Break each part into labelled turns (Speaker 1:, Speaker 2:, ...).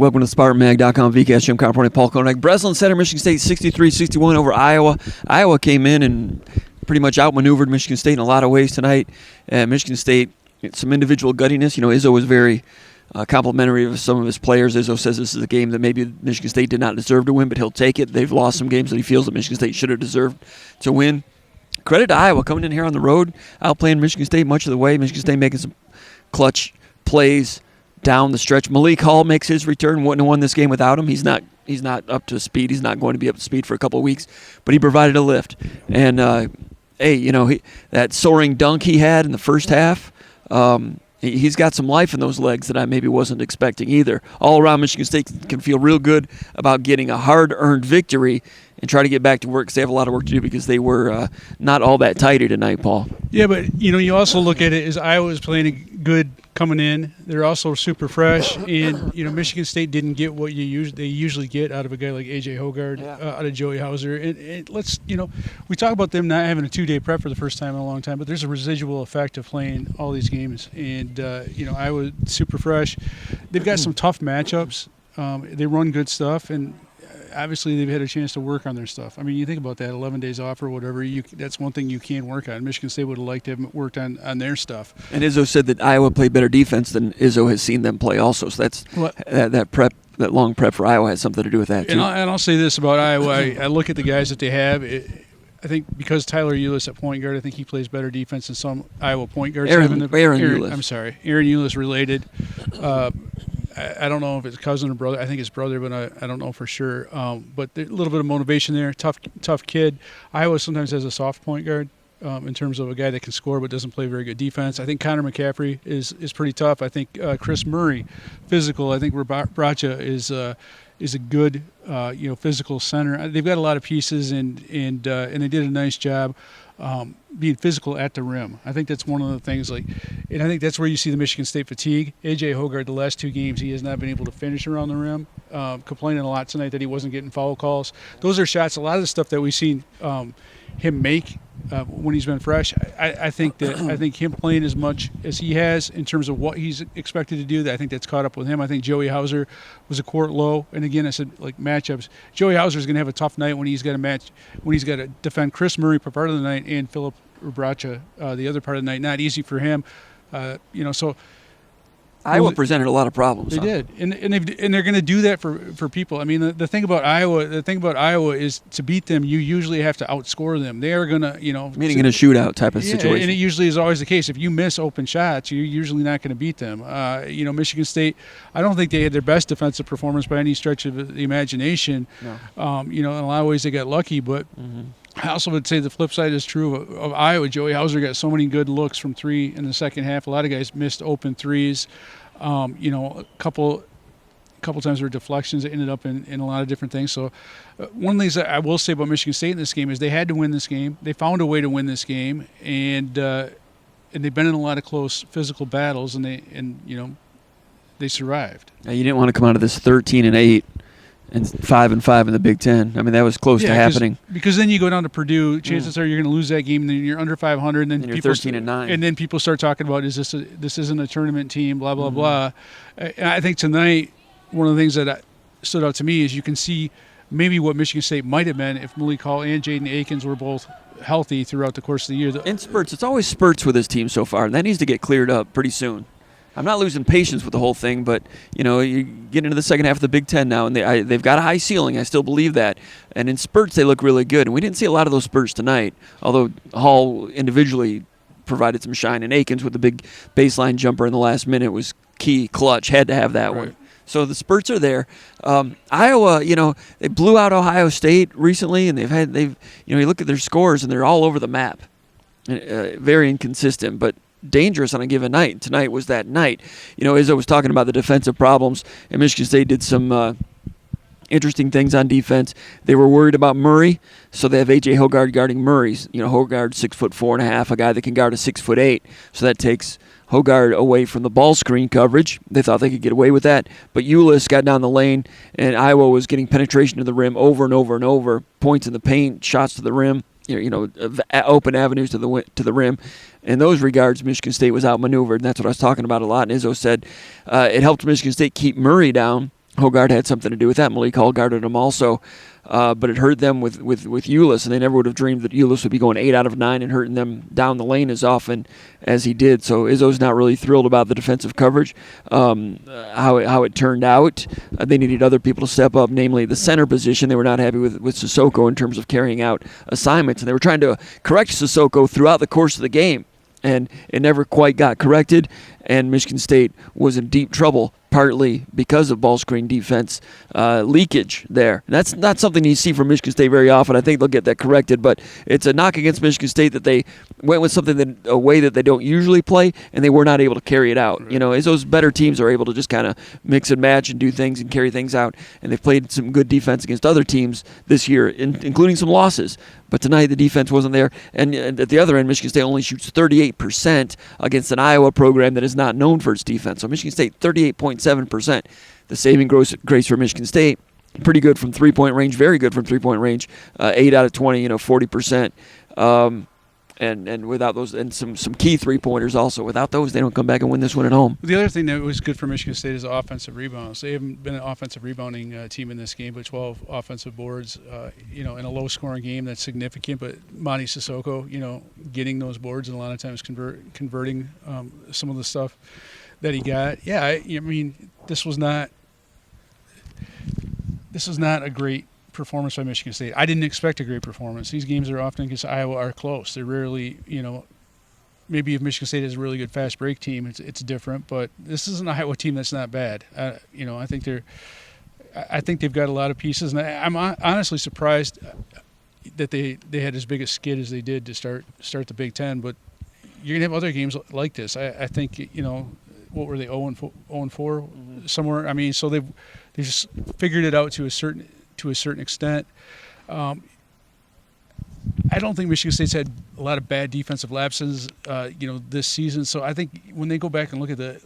Speaker 1: Welcome to SpartanMag.com, VCast, Jim Comparoni, Paul Konyndyk. Breslin Center, Michigan State 63-61 over Iowa. Iowa came in and pretty much outmaneuvered Michigan State in a lot of ways tonight. Michigan State, some individual guttiness. Izzo was very complimentary of some of his players. Izzo says this is a game that maybe Michigan State did not deserve to win, but he'll take it. They've lost some games that he feels that Michigan State should have deserved to win. Credit to Iowa coming in here on the road, outplaying Michigan State much of the way. Michigan State making some clutch plays down the stretch. Malik Hall makes his return. Wouldn't have won this game without him. He's not up to speed. He's not going to be up to speed for a couple of weeks, but he provided a lift. And that soaring dunk he had in the first half, he's got some life in those legs that I maybe wasn't expecting either. All around, Michigan State can feel real good about getting a hard-earned victory and try to get back to work because they have a lot of work to do because they were not all that tighty tonight, Paul.
Speaker 2: Yeah, but, you also look at it as Iowa's playing good coming in. They're also super fresh, and, Michigan State didn't get what they usually get out of a guy like A.J. Hogard, out of Joey Hauser. And let's, we talk about them not having a 2-day prep for the first time in a long time, but there's a residual effect of playing all these games. And, Iowa super fresh. They've got some tough matchups. They run good stuff, and obviously they've had a chance to work on their stuff. I mean, you think about that, 11 days off or whatever, that's one thing you can work on. Michigan State would have liked to have worked on their stuff. And
Speaker 1: Izzo said that Iowa played better defense than Izzo has seen them play also. So that's that long prep for Iowa has something to do with that, too.
Speaker 2: And I'll say this about Iowa. I look at the guys that they have. I think because Tyler Ulis at point guard, I think he plays better defense than some Iowa point guards.
Speaker 1: Aaron Ulis.
Speaker 2: I'm sorry. Aaron Ulis related. I don't know if it's cousin or brother. I think it's brother, but I don't know for sure. But a little bit of motivation there. Tough kid. Iowa sometimes has a soft point guard in terms of a guy that can score but doesn't play very good defense. I think Connor McCaffrey is pretty tough. I think Chris Murray, physical. I think Bracha is a good physical center. They've got a lot of pieces and they did a nice job being physical at the rim. I think that's one of the things, and I think that's where you see the Michigan State fatigue. A.J. Hogard, the last 2 games, he has not been able to finish around the rim, complaining a lot tonight that he wasn't getting foul calls. Those are shots, a lot of the stuff that we've seen him make when he's been fresh. I think him playing as much as he has in terms of what he's expected to do, I think that's caught up with him. I think Joey Hauser was a court low, and again I said matchups. Joey Hauser is going to have a tough night when he's got to defend Chris Murray for part of the night and Philip Bracha the other part of the night. Not easy for him, so.
Speaker 1: Iowa presented a lot of problems.
Speaker 2: They did, and they're going to do that for people. I mean, the thing about Iowa is to beat them, you usually have to outscore them. They are going to,
Speaker 1: meaning in a shootout type of situation.
Speaker 2: And it usually is always the case. If you miss open shots, you're usually not going to beat them. Michigan State, I don't think they had their best defensive performance by any stretch of the imagination. No. In a lot of ways they got lucky, but. Mm-hmm. I also would say the flip side is true of Iowa. Joey Hauser got so many good looks from 3 in the second half. A lot of guys missed open threes. A couple times were deflections that ended up in a lot of different things. So one of the things that I will say about Michigan State in this game is they had to win this game. They found a way to win this game, and they've been in a lot of close physical battles, and they survived.
Speaker 1: Now, you didn't want to come out of this 13-8. And 5-5 in the Big Ten. I mean, that was close to happening.
Speaker 2: Because then you go down to Purdue. Chances are you're going to lose that game. And then you're under 500. And then
Speaker 1: you're 13-9.
Speaker 2: And then people start talking about this isn't a tournament team. Blah blah blah. And I think tonight one of the things that stood out to me is you can see maybe what Michigan State might have been if Malik Hall and Jaden Akins were both healthy throughout the course of the year.
Speaker 1: In spurts, it's always spurts with this team so far, and that needs to get cleared up pretty soon. I'm not losing patience with the whole thing, but, you get into the second half of the Big Ten now, and they've got a high ceiling. I still believe that. And in spurts, they look really good. And we didn't see a lot of those spurts tonight, although Hall individually provided some shine. And Akins with the big baseline jumper in the last minute was key, clutch, had to have that one. So the spurts are there. Iowa, they blew out Ohio State recently, and you look at their scores, and they're all over the map. Very inconsistent, but dangerous on a given night. Tonight was that night. Izzo was talking about the defensive problems, and Michigan State did some interesting things on defense. They were worried about Murray, so they have A.J. Hogard guarding Murray's. Hogard 6'4.5", a guy that can guard a 6'8", so that takes Hogard away from the ball screen coverage. They thought they could get away with that, but Ulis got down the lane, and Iowa was getting penetration to the rim over and over and over, points in the paint, shots to the rim. Open avenues to the rim. In those regards, Michigan State was outmaneuvered, and that's what I was talking about a lot. And Izzo said it helped Michigan State keep Murray down. Hogard had something to do with that. Malik Hall guarded him also. But it hurt them with Ulis, and they never would have dreamed that Ulis would be going 8 out of 9 and hurting them down the lane as often as he did. So Izzo's not really thrilled about the defensive coverage, how it turned out. They needed other people to step up, namely the center position. They were not happy with Sissoko in terms of carrying out assignments, and they were trying to correct Sissoko throughout the course of the game, and it never quite got corrected, and Michigan State was in deep trouble, partly because of ball screen defense leakage there. And that's not something you see from Michigan State very often. I think they'll get that corrected, but it's a knock against Michigan State that they went with a way that they don't usually play, and they were not able to carry it out. Right. As those better teams are able to just kind of mix and match and do things and carry things out, and they've played some good defense against other teams this year, including some losses. But tonight the defense wasn't there, and at the other end, Michigan State only shoots 38% against an Iowa program that is not known for its defense. So Michigan State 38.7%. The saving grace for Michigan State, pretty good from three-point range, very good from three-point range, 8 out of 20, 40%. And without those, and some key three-pointers also. Without those, they don't come back and win this one at home.
Speaker 2: The other thing that was good for Michigan State is offensive rebounds. They haven't been an offensive rebounding team in this game, but 12 offensive boards, in a low-scoring game, that's significant. But Monty Sissoko, getting those boards and a lot of times converting some of the stuff that he got. Yeah, I mean, this was not a great performance by Michigan State. I didn't expect a great performance. These games are often against Iowa are close. They're rarely, maybe if Michigan State is a really good fast break team, it's different. But this is an Iowa team that's not bad. I think they've got a lot of pieces, and I'm honestly surprised that they had as big a skid as they did to start the Big Ten. But you're gonna have other games like this. I think what were they 0-4
Speaker 1: mm-hmm.
Speaker 2: somewhere? I mean, so they just figured it out to a certain extent. I don't think Michigan State's had a lot of bad defensive lapses, this season. So I think when they go back and look at the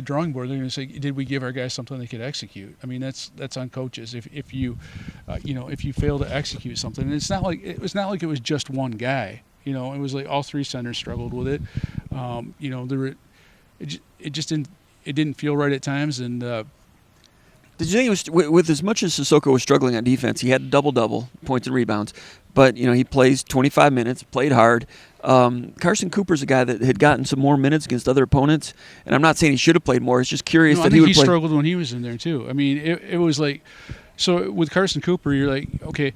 Speaker 2: drawing board, they're going to say, "Did we give our guys something they could execute?" I mean, that's on coaches. If you fail to execute something, and it's not like it was just one guy. It was like all three centers struggled with it. It didn't feel right at times, and.
Speaker 1: Did you think it was, with as much as Sissoko was struggling on defense, he had a double-double, points and rebounds, but, he plays 25 minutes, played hard. Carson Cooper's a guy that had gotten some more minutes against other opponents, and I'm not saying he should have played more. It's just curious that he would play.
Speaker 2: He struggled when he was in there, too. I mean, it was like – so with Carson Cooper, you're like, okay.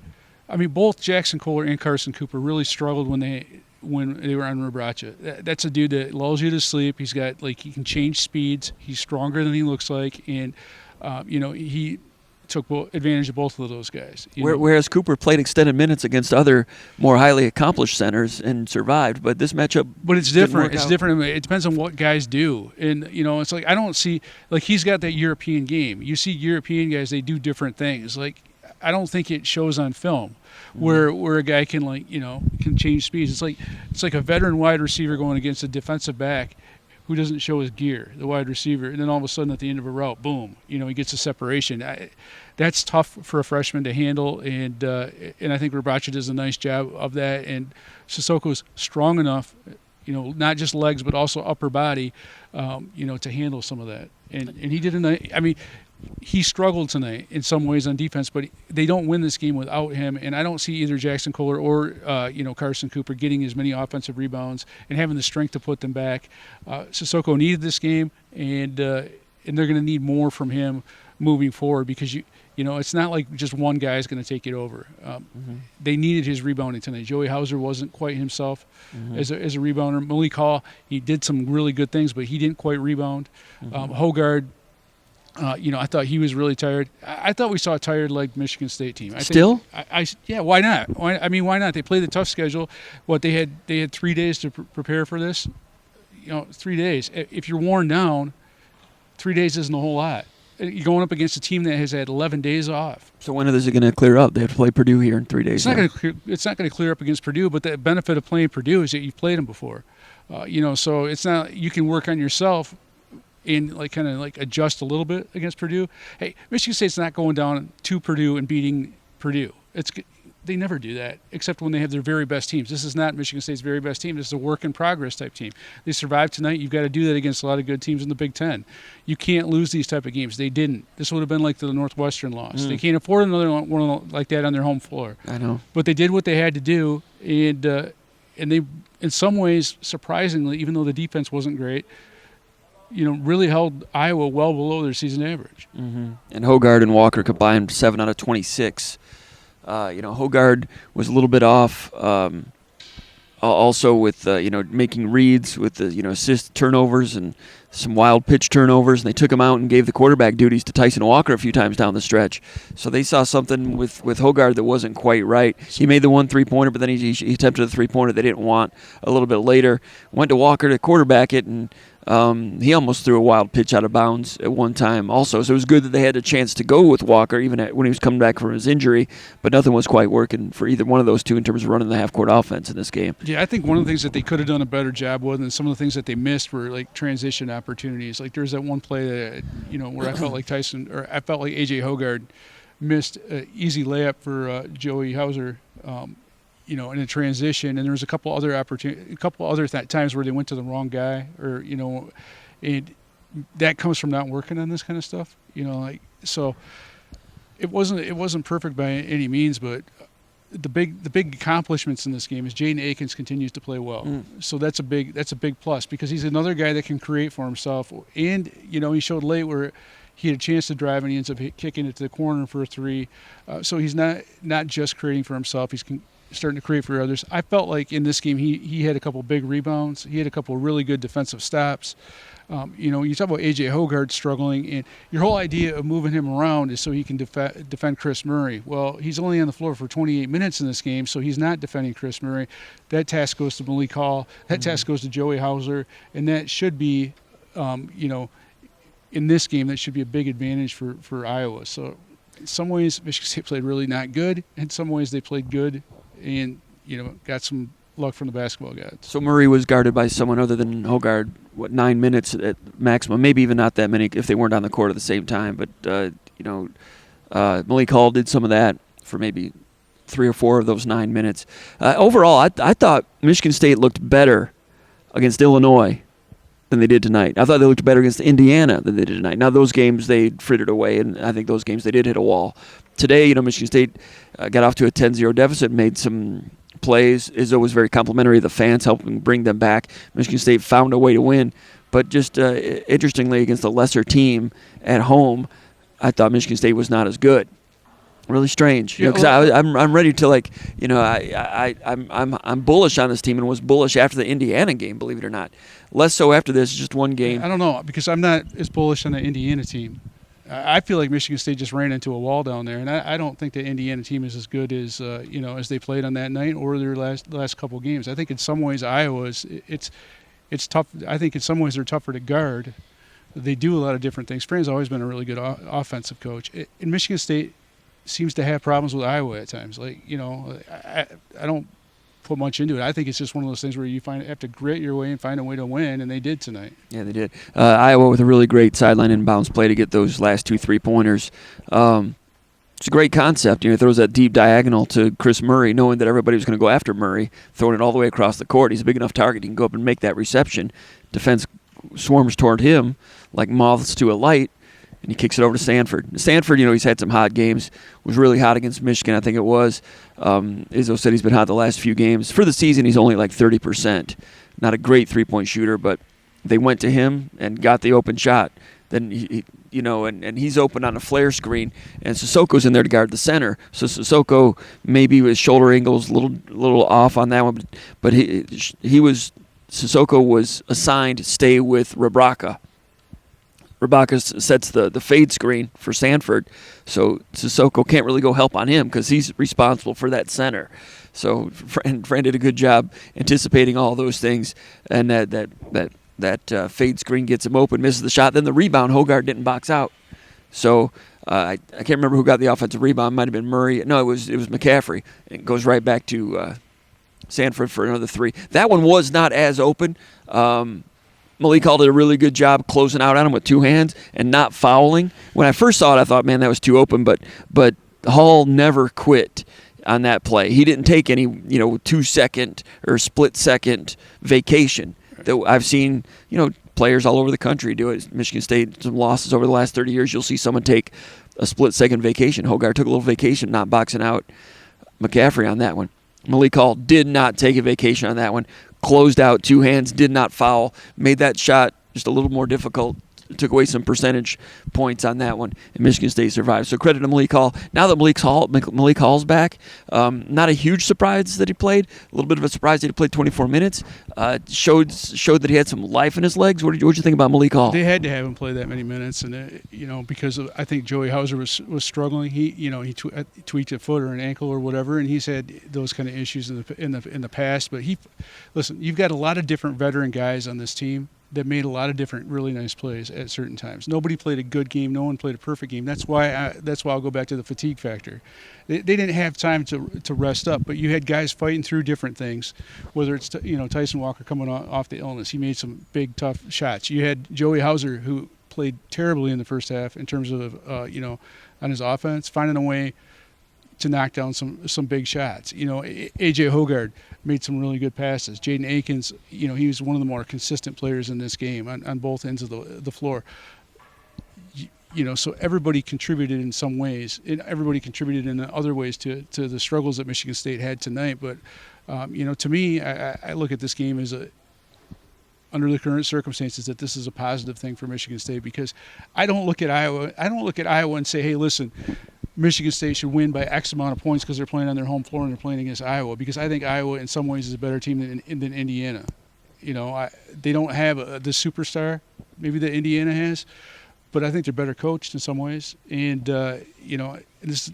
Speaker 2: I mean, both Jackson Kohler and Carson Cooper really struggled when they were on Rebraca. That's a dude that lulls you to sleep. He's got – he can change speeds. He's stronger than he looks like, and – he took advantage of both of those guys.
Speaker 1: Whereas Cooper played extended minutes against other more highly accomplished centers and survived, but this matchup.
Speaker 2: But it's different. It's different. It depends on what guys do, and it's like I don't see he's got that European game. You see European guys; they do different things. I don't think it shows on film where a guy can can change speeds. It's like a veteran wide receiver going against a defensive back who doesn't show his gear, the wide receiver, and then all of a sudden at the end of a route, boom, he gets a separation. That's tough for a freshman to handle, and I think Rebraca does a nice job of that. And Sissoko's strong enough, not just legs but also upper body, to handle some of that. And he did a nice. I mean, he struggled tonight in some ways on defense, but they don't win this game without him. And I don't see either Jackson Kohler or Carson Cooper getting as many offensive rebounds and having the strength to put them back. Sissoko needed this game, and they're going to need more from him moving forward because it's not like just one guy is going to take it over. They needed his rebounding tonight. Joey Hauser wasn't quite himself as a rebounder. Malik Hall, he did some really good things, but he didn't quite rebound. Hogard. I thought he was really tired. I thought we saw a tired-legged Michigan State team. Yeah, why not? Why not? They played a tough schedule. They had 3 days to prepare for this. 3 days. If you're worn down, 3 days isn't a whole lot. You're going up against a team that has had 11 days off.
Speaker 1: So when is it going to clear up? They have to play Purdue here in 3 days.
Speaker 2: It's not going to clear up against Purdue, but the benefit of playing Purdue is that you've played them before. So it's not. You can work on yourself and adjust a little bit against Purdue. Hey, Michigan State's not going down to Purdue and beating Purdue. They never do that, except when they have their very best teams. This is not Michigan State's very best team. This is a work-in-progress type team. They survived tonight. You've got to do that against a lot of good teams in the Big Ten. You can't lose these type of games. They didn't. This would have been like the Northwestern loss. They can't afford another one like that on their home floor.
Speaker 1: I know.
Speaker 2: But they did what they had to do, and they, in some ways, surprisingly, even though the defense wasn't great, really held Iowa well below their season average.
Speaker 1: Mm-hmm. And Hogard and Walker combined 7 out of 26. Hogard was a little bit off. Also with making reads with the assist turnovers and some wild pitch turnovers, and they took him out and gave the quarterback duties to Tyson Walker a few times down the stretch. So they saw something with Hogard that wasn't quite right. He made the one 3-pointer, but then he attempted the 3-pointer they didn't want a little bit later. Went to Walker to quarterback it, and he almost threw a wild pitch out of bounds at one time also. So it was good that they had a chance to go with Walker even when he was coming back from his injury, but nothing was quite working for either one of those two in terms of running the half-court offense in this game.
Speaker 2: Yeah, I think one of the things that they could have done a better job with, and some of the things that they missed were like transition opportunities. Like there's that one play that where I felt like AJ Hogard missed an easy layup for Joey Hauser. In a transition, and there was a couple other times where they went to the wrong guy, and that comes from not working on this kind of stuff. So it wasn't perfect by any means, but the big accomplishments in this game is Jaden Akins continues to play well. So that's a big plus because he's another guy that can create for himself, and he showed late where he had a chance to drive and he ends up kicking it to the corner for a 3. So he's not just creating for himself. He's starting to create for others. I felt like in this game he had a couple big rebounds. He had a couple really good defensive stops. You talk about A.J. Hogard struggling, and your whole idea of moving him around is so he can defend Chris Murray. Well, he's only on the floor for 28 minutes in this game, so he's not defending Chris Murray. That task goes to Malik Hall. That task goes to Joey Hauser, and that should be, in this game, that should be a big advantage for Iowa. So in some ways, Michigan State played really not good. In some ways, they played good and, got some luck from the basketball gods.
Speaker 1: So Murray was guarded by someone other than Hogard, 9 minutes at maximum, maybe even not that many if they weren't on the court at the same time. But, Malik Hall did some of that for maybe 3 or 4 of those 9 minutes. Overall, I thought Michigan State looked better against Illinois than they did tonight. I thought they looked better against Indiana than they did tonight. Now, those games they frittered away, and I think those games they did hit a wall. Today, Michigan State got off to a 10-0 deficit, made some plays. Izzo was very complimentary of the fans, helping bring them back. Michigan State found a way to win. But just interestingly, against a lesser team at home, I thought Michigan State was not as good. Really strange, because I'm ready to I'm bullish on this team and was bullish after the Indiana game, believe it or not. Less so after this, just one game.
Speaker 2: I don't know, because I'm not as bullish on the Indiana team. I feel like Michigan State just ran into a wall down there, and I don't think the Indiana team is as good as as they played on that night or their last couple games. I think in some ways Iowa's it's tough. I think in some ways they're tougher to guard. They do a lot of different things. Fran's always been a really good offensive coach. In Michigan State seems to have problems with Iowa at times. I don't put much into it. I think it's just one of those things where you have to grit your way and find a way to win, and they did tonight.
Speaker 1: Yeah, they did. Iowa with a really great sideline inbounds play to get those last 2 3-pointers. It's a great concept. He throws that deep diagonal to Chris Murray, knowing that everybody was going to go after Murray, throwing it all the way across the court. He's a big enough target. He can go up and make that reception. Defense swarms toward him like moths to a light, and he kicks it over to Sanford. Sanford, he's had some hot games. Was really hot against Michigan, I think it was. Izzo said he's been hot the last few games. For the season, he's only like 30%. Not a great three-point shooter, but they went to him and got the open shot. Then and he's open on a flare screen, and Sissoko's in there to guard the center. So Sissoko maybe with shoulder angles a little off on that one, but Sissoko was assigned to stay with Rebraca. Rebraca sets the fade screen for Sanford, so Sissoko can't really go help on him because he's responsible for that center. So Fran did a good job anticipating all those things, and that fade screen gets him open, misses the shot. Then the rebound, Hogard didn't box out. So I can't remember who got the offensive rebound. It might have been Murray. No, it was McCaffrey. It goes right back to Sanford for another 3. That one was not as open. Malik Hall did a really good job closing out on him with 2 hands and not fouling. When I first saw it, I thought, man, that was too open. But Hall never quit. on that play. He didn't take any 2-second or split-second vacation. I've seen players all over the country do it. Michigan State, some losses over the last 30 years, you'll see someone take a split-second vacation. Hogarth took a little vacation, not boxing out McCaffrey on that one. Malik Hall did not take a vacation on that one. Closed out, 2 hands, did not foul. Made that shot just a little more difficult. Took away some percentage points on that one, and Michigan State survived. So credit to Malik Hall. Now that Malik Hall's back, not a huge surprise that he played. A little bit of a surprise that he played 24 minutes. Showed that he had some life in his legs. What did you think about Malik Hall?
Speaker 2: They had to have him play that many minutes, and because I think Joey Hauser was struggling. He tweaked a foot or an ankle or whatever, and he's had those kind of issues in the past. But listen, you've got a lot of different veteran guys on this team that made a lot of different really nice plays at certain times. Nobody played a good game. No one played a perfect game. That's why I'll go back to the fatigue factor. They didn't have time to rest up, but you had guys fighting through different things, whether it's Tyson Walker coming off the illness. He made some big, tough shots. You had Joey Hauser, who played terribly in the first half in terms of, on his offense, finding a way to knock down some big shots. A.J. Hogarth made some really good passes. Jaden Akins, he was one of the more consistent players in this game on both ends of the floor. So everybody contributed in some ways, and everybody contributed in other ways to the struggles that Michigan State had tonight. But, to me, I look at this game as under the current circumstances, that this is a positive thing for Michigan State, because I don't look at Iowa and say, hey, listen, Michigan State should win by X amount of points because they're playing on their home floor and they're playing against Iowa, because I think Iowa in some ways is a better team than Indiana. They don't have the superstar maybe that Indiana has, but I think they're better coached in some ways. And, these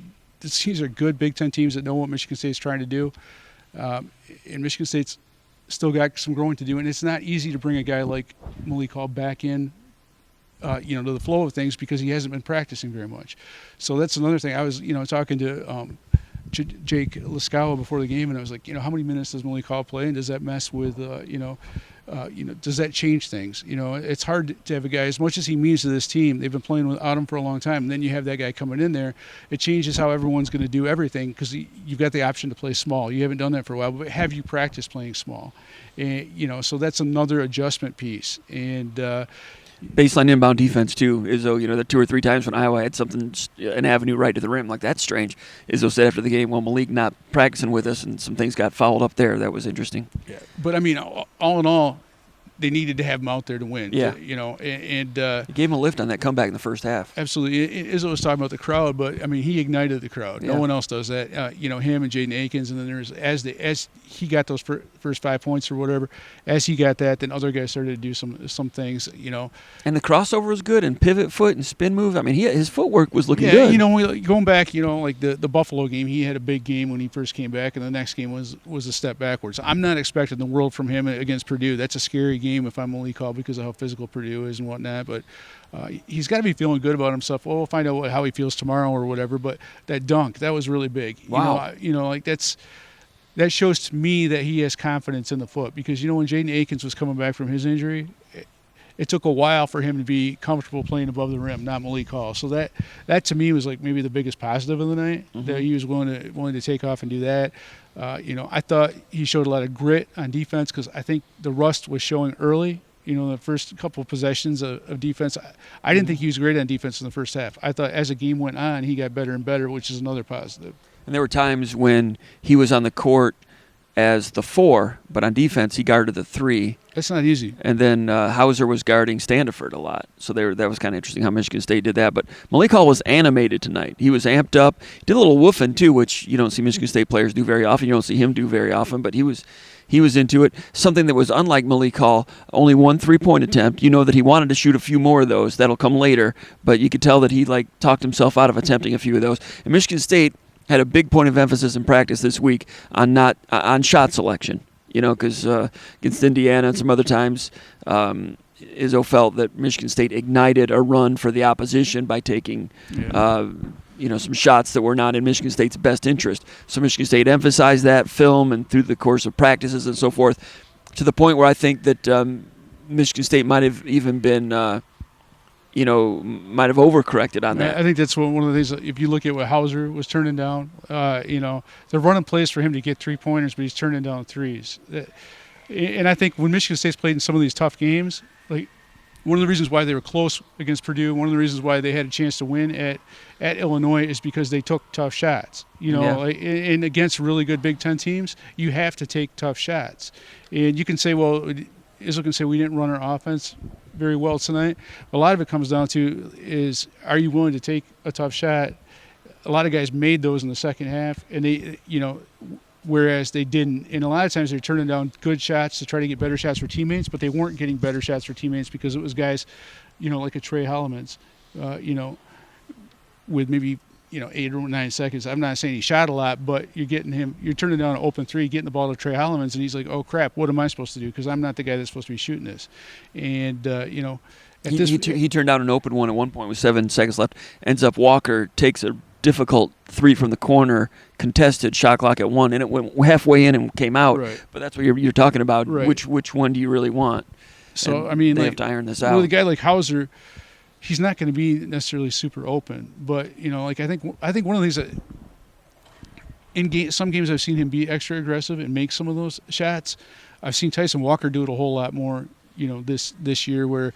Speaker 2: teams are good Big Ten teams that know what Michigan State's trying to do. And Michigan State's still got some growing to do, and it's not easy to bring a guy like Malik Hall back in to the flow of things, because he hasn't been practicing very much. So that's another thing. I was, talking to Jake Liskow before the game, and I was like, how many minutes does Malik Hall play, and does that mess with, does that change things? It's hard to have a guy, as much as he means to this team, they've been playing without him for a long time, and then you have that guy coming in there. It changes how everyone's going to do everything, because you've got the option to play small. You haven't done that for a while, but have you practiced playing small? And, so that's another adjustment piece. And,
Speaker 1: baseline inbound defense too. Izzo, the 2 or 3 times when Iowa had an avenue right to the rim, like that's strange. Izzo said after the game, well, Malik not practicing with us, and some things got fouled up there. That was interesting. Yeah,
Speaker 2: but I mean, all in all, they needed to have him out there to win.
Speaker 1: Yeah,
Speaker 2: and
Speaker 1: he gave him a lift on that comeback in the first half.
Speaker 2: Absolutely. Izzo was talking about the crowd, but I mean, he ignited the crowd.
Speaker 1: Yeah.
Speaker 2: No one else does that. Him and Jaden Akins, and then there's as he got those first 5 points or whatever. As he got that, then other guys started to do some things.
Speaker 1: And the crossover was good, and pivot foot and spin move. I mean, his footwork was looking
Speaker 2: good.
Speaker 1: Going
Speaker 2: back, like the Buffalo game, he had a big game when he first came back, and the next game was a step backwards. I'm not expecting the world from him against Purdue. That's a scary game if I'm Malik Hall, because of how physical Purdue is and whatnot. But he's got to be feeling good about himself. Well, we'll find out how he feels tomorrow or whatever. But that dunk, that was really big.
Speaker 1: Wow.
Speaker 2: That shows to me that he has confidence in the foot, because when Jaden Akins was coming back from his injury, it took a while for him to be comfortable playing above the rim, not Malik Hall. So that to me was like maybe the biggest positive of the night, that he was willing to take off and do that. I thought he showed a lot of grit on defense, because I think the rust was showing early. The first couple of possessions of defense, I didn't think he was great on defense in the first half. I thought as the game went on, he got better and better, which is another positive.
Speaker 1: And there were times when he was on the court as the 4, but on defense he guarded the 3.
Speaker 2: That's not easy.
Speaker 1: And then Hauser was guarding Standiford a lot. So that was kind of interesting how Michigan State did that. But Malik Hall was animated tonight. He was amped up. He did a little woofing too, which you don't see Michigan State players do very often. You don't see him do very often, but he was into it. Something that was unlike Malik Hall, only 1 3-point attempt. That he wanted to shoot a few more of those. That'll come later. But you could tell that he talked himself out of attempting a few of those. And Michigan State had a big point of emphasis in practice this week on shot selection. Because against Indiana and some other times, Izzo felt that Michigan State ignited a run for the opposition by taking some shots that were not in Michigan State's best interest. So Michigan State emphasized that film and through the course of practices and so forth, to the point where I think that Michigan State might have even been might have overcorrected on that.
Speaker 2: I think that's one of the things. If you look at what Hauser was turning down, they're running plays for him to get 3-pointers, but he's turning down threes. And I think when Michigan State's played in some of these tough games, like one of the reasons why they were close against Purdue, one of the reasons why they had a chance to win at Illinois is because they took tough shots. And against really good Big Ten teams, you have to take tough shots. And you can say, well, Izzo can say we didn't run our offense very well tonight. A lot of it comes down to is, are you willing to take a tough shot? A lot of guys made those in the second half, and they, whereas they didn't. And a lot of times they're turning down good shots to try to get better shots for teammates, but they weren't getting better shots for teammates because it was guys, like a Trey Holloman's, with maybe 8 or 9 seconds. I'm not saying he shot a lot, but you're turning down an open three, getting the ball to Trey Holloman's, and he's like, oh crap, what am I supposed to do? Because I'm not the guy that's supposed to be shooting this. And
Speaker 1: he turned down an open one at one point with 7 seconds left. Ends up Walker takes a difficult three from the corner, contested, shot clock at 1, and it went halfway in and came out.
Speaker 2: Right.
Speaker 1: But that's what you're talking about.
Speaker 2: Right.
Speaker 1: Which one do you really want?
Speaker 2: So
Speaker 1: and they have to iron this out.
Speaker 2: With a guy like Hauser, he's not going to be necessarily super open, but I think one of the things that in some games I've seen him be extra aggressive and make some of those shots. I've seen Tyson Walker do it a whole lot more, this year, where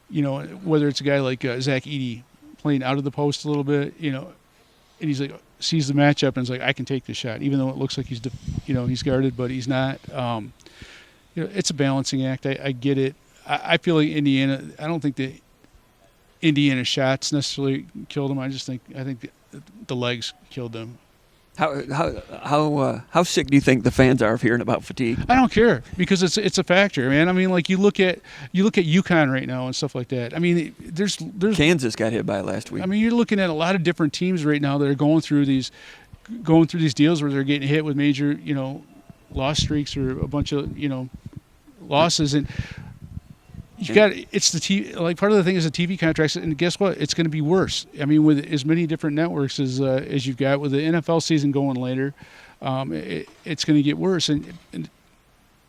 Speaker 2: whether it's a guy like Zach Edey playing out of the post a little bit, and he's like sees the matchup and is like, I can take this shot, even though it looks like he's he's guarded, but he's not. It's a balancing act. I get it. I feel like Indiana. I don't think the Indiana shots necessarily killed them. I think the legs killed them.
Speaker 1: How sick do you think the fans are of hearing about fatigue?
Speaker 2: I don't care, because it's a factor, man. I mean, like you look at UConn right now and stuff like that. I mean, there's
Speaker 1: Kansas got hit by it last week.
Speaker 2: I mean, you're looking at a lot of different teams right now that are going through these deals where they're getting hit with major loss streaks or a bunch of losses, and it's the TV. Like, part of the thing is the TV contracts, and guess what? It's going to be worse. I mean, with as many different networks as you've got, with the NFL season going later, it's going to get worse. And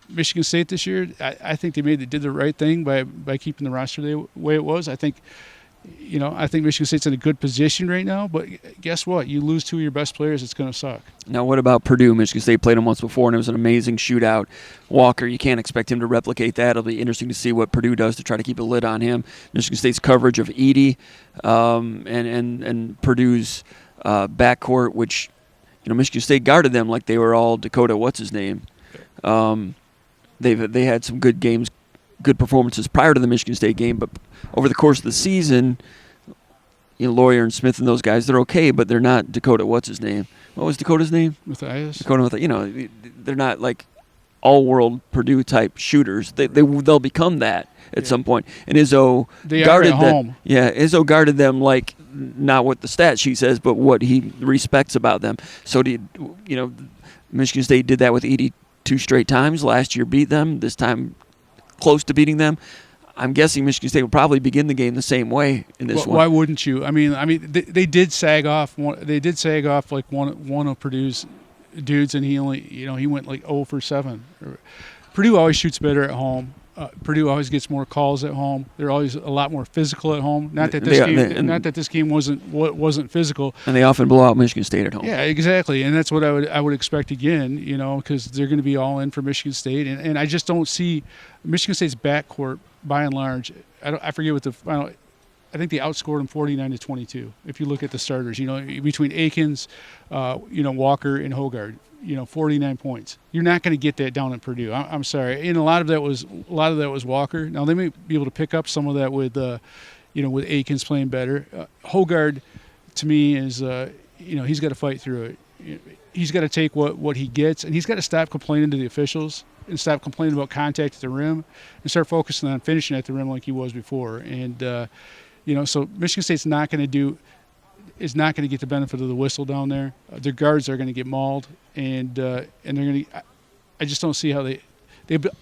Speaker 2: Michigan State this year, I think they did the right thing by keeping the roster the way it was. I think Michigan State's in a good position right now, but guess what? You lose 2 of your best players, it's going to suck.
Speaker 1: Now, what about Purdue? Michigan State played them once before, and it was an amazing shootout. Walker, you can't expect him to replicate that. It'll be interesting to see what Purdue does to try to keep a lid on him. Michigan State's coverage of Edey and Purdue's backcourt, which Michigan State guarded them like they were all Dakota what's-his-name. They had some good games, good performances prior to the Michigan State game, but over the course of the season, Lawyer and Smith and those guys, they're okay, but they're not Dakota what's-his-name. What was Dakota's name?
Speaker 2: Matthias.
Speaker 1: Dakota, they're not like all-world Purdue-type shooters. They'll become that at some point. And Izzo guarded them. Yeah, Izzo guarded them like not what the stat sheet says, but what he respects about them. So Michigan State did that with Edey 2 straight times. Last year beat them. This time close to beating them. I'm guessing Michigan State will probably begin the game the same way in this one.
Speaker 2: Why wouldn't you? I mean, they did sag off. They did sag off like one of Purdue's dudes, and he only, he went like 0 for 7. Purdue always shoots better at home. Purdue always gets more calls at home. They're always a lot more physical at home. Not that this game wasn't physical.
Speaker 1: And they often blow out Michigan State at home.
Speaker 2: Yeah, exactly. And that's what I would expect again. Because they're going to be all in for Michigan State, and I just don't see Michigan State's backcourt by and large. I forget what the final. I think they outscored them 49-22. If you look at the starters, between Akins, Walker, and Hogard, 49 points. You're not going to get that down at Purdue. I'm sorry. And a lot of that was Walker. Now they may be able to pick up some of that with Akins playing better. Hogard, to me, is he's got to fight through it. He's got to take what he gets, and he's got to stop complaining to the officials and stop complaining about contact at the rim and start focusing on finishing at the rim like he was before. And so Michigan State's not going to get the benefit of the whistle down there. Their guards are going to get mauled, and they're going to. I just don't see how they.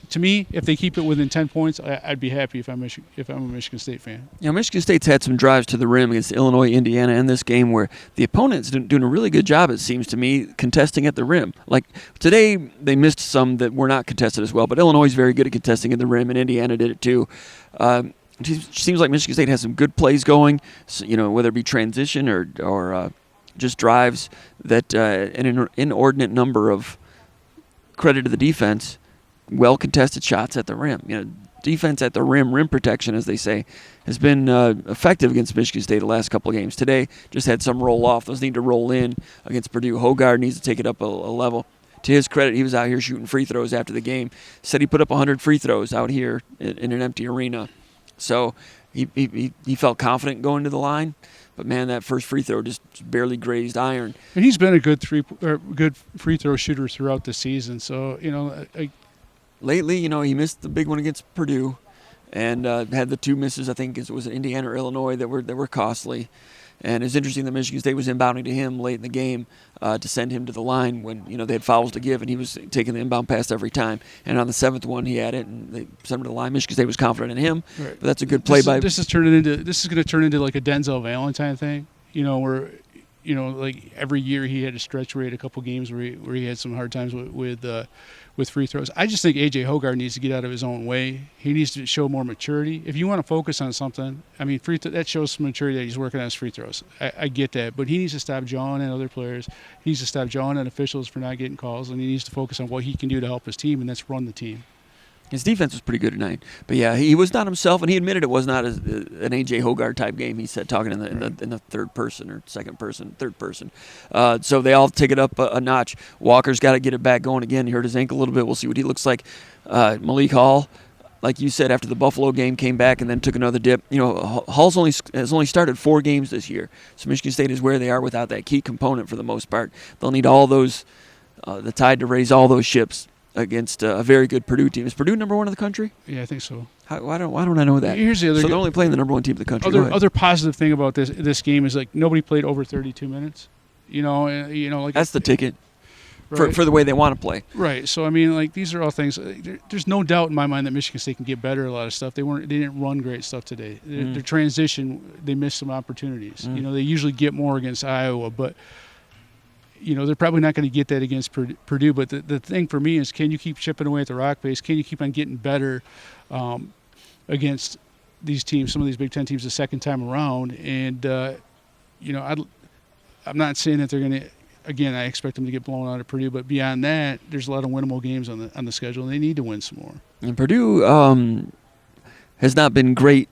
Speaker 2: To me, if they keep it within 10 points, I'd be happy if I'm a Michigan State fan.
Speaker 1: Michigan State's had some drives to the rim against Illinois, Indiana, and this game where the opponent's doing a really good job, it seems to me, contesting at the rim. Like today, they missed some that were not contested as well, but Illinois is very good at contesting at the rim, and Indiana did it too. It seems like Michigan State has some good plays going, so, whether it be transition or just drives that an inordinate number of credit to the defense, well contested shots at the rim. Defense at the rim protection, as they say, has been effective against Michigan State the last couple of games. Today just had some roll off. Those need to roll in against Purdue. Hogarth needs to take it up a level. To his credit, he was out here shooting free throws after the game. Said he put up 100 free throws out here in an empty arena. So he felt confident going to the line. But, man, that first free throw just barely grazed iron.
Speaker 2: And he's been a good free throw shooter throughout the season. So,
Speaker 1: lately, he missed the big one against Purdue and had the two misses, I think it was Indiana or Illinois, that were costly. And it's interesting that Michigan State was inbounding to him late in the game to send him to the line when they had fouls to give, and he was taking the inbound pass every time. And on the seventh one, he had it, and they sent him to the line. Michigan State was confident in him, right. But that's a good play by.
Speaker 2: This is going to turn into like a Denzel Valentine thing, where like every year he had a stretch where he had a couple games where he had some hard times with free throws. I just think A.J. Hogarth needs to get out of his own way. He needs to show more maturity. If you want to focus on something, that shows some maturity that he's working on his free throws. I get that, but he needs to stop jawing at other players. He needs to stop jawing at officials for not getting calls, and he needs to focus on what he can do to help his team, and that's run the team.
Speaker 1: His defense was pretty good tonight, but yeah, he was not himself, and he admitted it was not an A.J. Hogarth type game. He said, talking in the third person or second person, third person. So they all take it up a notch. Walker's got to get it back going again. He hurt his ankle a little bit. We'll see what he looks like. Malik Hall, like you said, after the Buffalo game, came back and then took another dip. Hall's has only started 4 games this year, so Michigan State is where they are without that key component for the most part. They'll need all those the tide to raise all those ships against a very good Purdue team. Is Purdue number 1 in the country?
Speaker 2: Yeah, I think so.
Speaker 1: Why don't I know that?
Speaker 2: Here's the other.
Speaker 1: So they're only playing the number 1 team in the country.
Speaker 2: Other positive thing about this game is like nobody played over 32 minutes. Like
Speaker 1: that's the ticket
Speaker 2: right.
Speaker 1: for the way they want to play.
Speaker 2: Right. So these are all things. There's no doubt in my mind that Michigan State can get better at a lot of stuff. They didn't run great stuff today. Their transition, they missed some opportunities. They usually get more against Iowa, but. They're probably not going to get that against Purdue. But the thing for me is, can you keep chipping away at the rock base? Can you keep on getting better against these teams, some of these Big Ten teams, the second time around? And, I'm not saying that they're going to – again, I expect them to get blown out at Purdue. But beyond that, there's a lot of winnable games on the schedule, and they need to win some more.
Speaker 1: And Purdue has not been great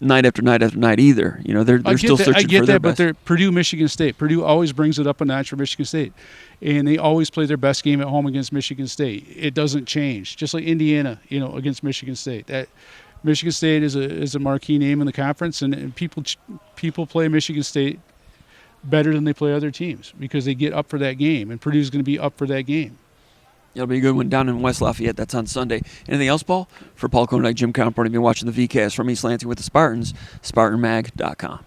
Speaker 1: night after night after night either. They're still searching for their best.
Speaker 2: I get that, but they're Purdue, Michigan State. Purdue always brings it up a notch for Michigan State, and they always play their best game at home against Michigan State. It doesn't change. Just like Indiana, against Michigan State. That Michigan State is a marquee name in the conference, and people play Michigan State better than they play other teams because they get up for that game, and Purdue's going to be up for that game.
Speaker 1: It'll be a good one down in West Lafayette. That's on Sunday. Anything else, Paul? For Paul Konyndyk, Jim Comparoni, been watching the VCast from East Lansing with the Spartans, SpartanMag.com.